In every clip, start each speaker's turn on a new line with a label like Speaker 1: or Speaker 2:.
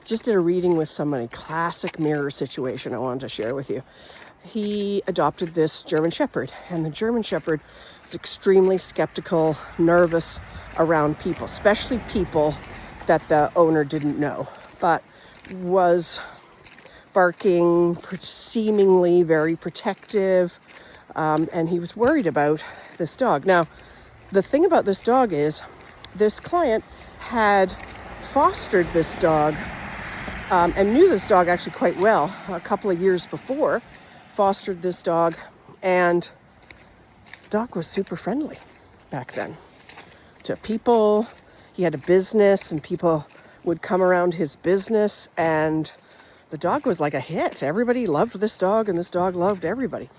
Speaker 1: just did a reading with somebody, classic mirror situation I wanted to share with you. He adopted this German Shepherd, and the German Shepherd is extremely skeptical, nervous around people, especially people that the owner didn't know, but was barking, seemingly very protective, and he was worried about this dog. Now, the thing about this dog is this client had fostered this dog and knew this dog actually quite well a couple of years before, fostered this dog, and the dog was super friendly back then to people. He had a business and people would come around his business, and the dog was like a hit. Everybody loved this dog and this dog loved everybody.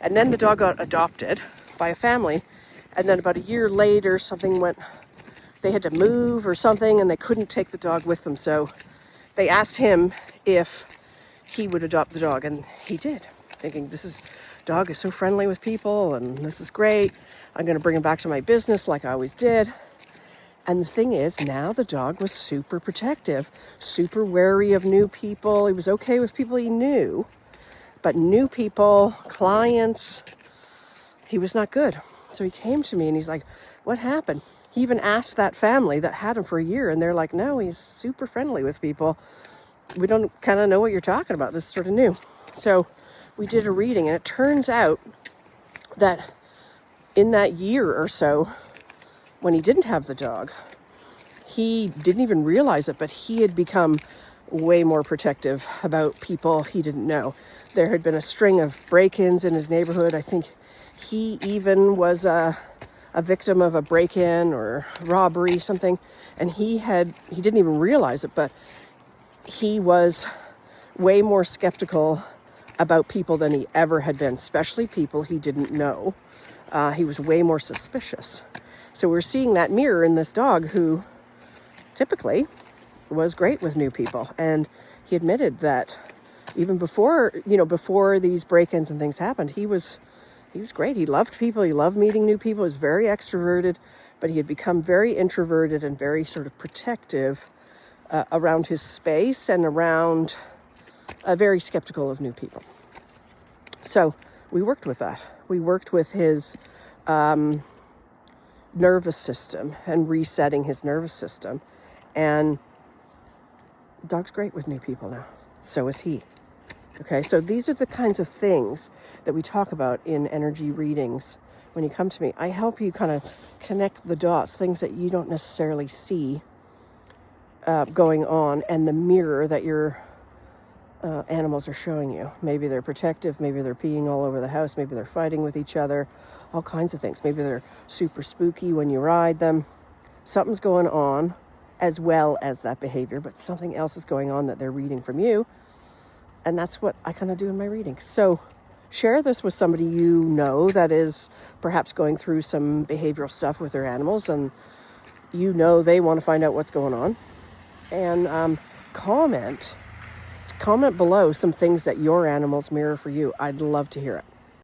Speaker 1: And then the dog got adopted by a family, and then about a year later they had to move or something, and they couldn't take the dog with them, so they asked him if he would adopt the dog, and he did, thinking dog is so friendly with people and this is great. I'm going to bring him back to my business like I always did. And the thing is, now the dog was super protective, super wary of new people. He was okay with people he knew, but new people, clients, he was not good. So he came to me and he's like, what happened? He even asked that family that had him for a year, and they're like, no, he's super friendly with people. We don't kind of know what you're talking about. This is sort of new. So we did a reading, and it turns out that in that year or so, when he didn't have the dog, he didn't even realize it, but he had become way more protective about people he didn't know. There had been a string of break-ins in his neighborhood. I think he even was a victim of a break-in or robbery, something, and he didn't even realize it, but he was way more skeptical about people than he ever had been, especially people he didn't know. He was way more suspicious. So we're seeing that mirror in this dog, who typically was great with new people. And he admitted that even before these break-ins and things happened, he was great. He loved people. He loved meeting new people. He was very extroverted, but he had become very introverted and very sort of protective around his space, and around very skeptical of new people. So we worked with that. We worked with his nervous system and resetting his nervous system. And the dog's great with new people now. So is he. Okay, so these are the kinds of things that we talk about in energy readings. When you come to me, I help you kind of connect the dots, things that you don't necessarily see going on, and the mirror that your animals are showing you. Maybe they're protective, maybe they're peeing all over the house, maybe they're fighting with each other, all kinds of things. Maybe they're super spooky when you ride them. Something's going on as well as that behavior, but something else is going on that they're reading from you. And that's what I kind of do in my readings. So share this with somebody you know that is perhaps going through some behavioral stuff with their animals, and you know they want to find out what's going on. And comment below some things that your animals mirror for you. I'd love to hear it.